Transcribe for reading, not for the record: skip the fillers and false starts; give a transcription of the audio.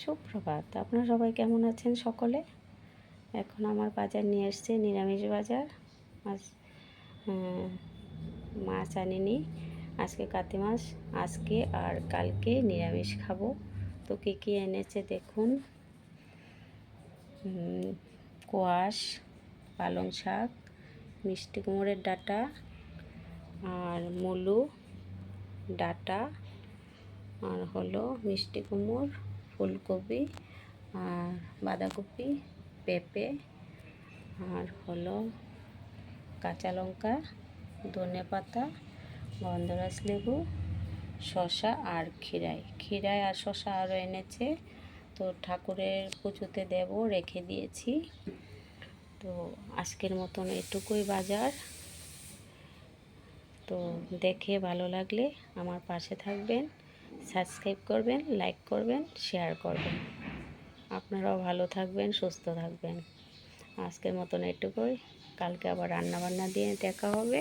সুপ্রভাত। আপনারা সবাই কেমন আছেন সকলে? এখন আমার বাজার নিয়ে এসছে নিরামিষ বাজার। আজ মাছ আনিনি, আজকে কাতি মাছ, আজকে আর কালকে নিরামিষ খাবো। তো কী কী এনেছে দেখুন। কোয়াশ, পালং শাক, মিষ্টি কুমড়োর ডাঁটা, আর মুলো ডাঁটা, আর হলো মিষ্টি কুমড়ো, ফুলকপি, আর বাঁধাকপি, পেঁপে, আর হলো কাঁচা লঙ্কা, ধনেপাতা, গন্ধরাজ লেবু, শসা আর ক্ষীরাই আর শসা আরও এনেছে। তো ঠাকুরের পুজোতে দেব, রেখে দিয়েছি। তো আজকের মতন এটুকুই বাজার। তো দেখে ভালো লাগলে আমার পাশে থাকবেন, সাবস্ক্রাইব করবেন, লাইক করবেন, শেয়ার করবেন। আপনারাও ভালো থাকবেন, সুস্থ থাকবেন। আজকের মতন এটুকুই। কালকে আবার রান্নাবান্না দিয়ে দেখা হবে।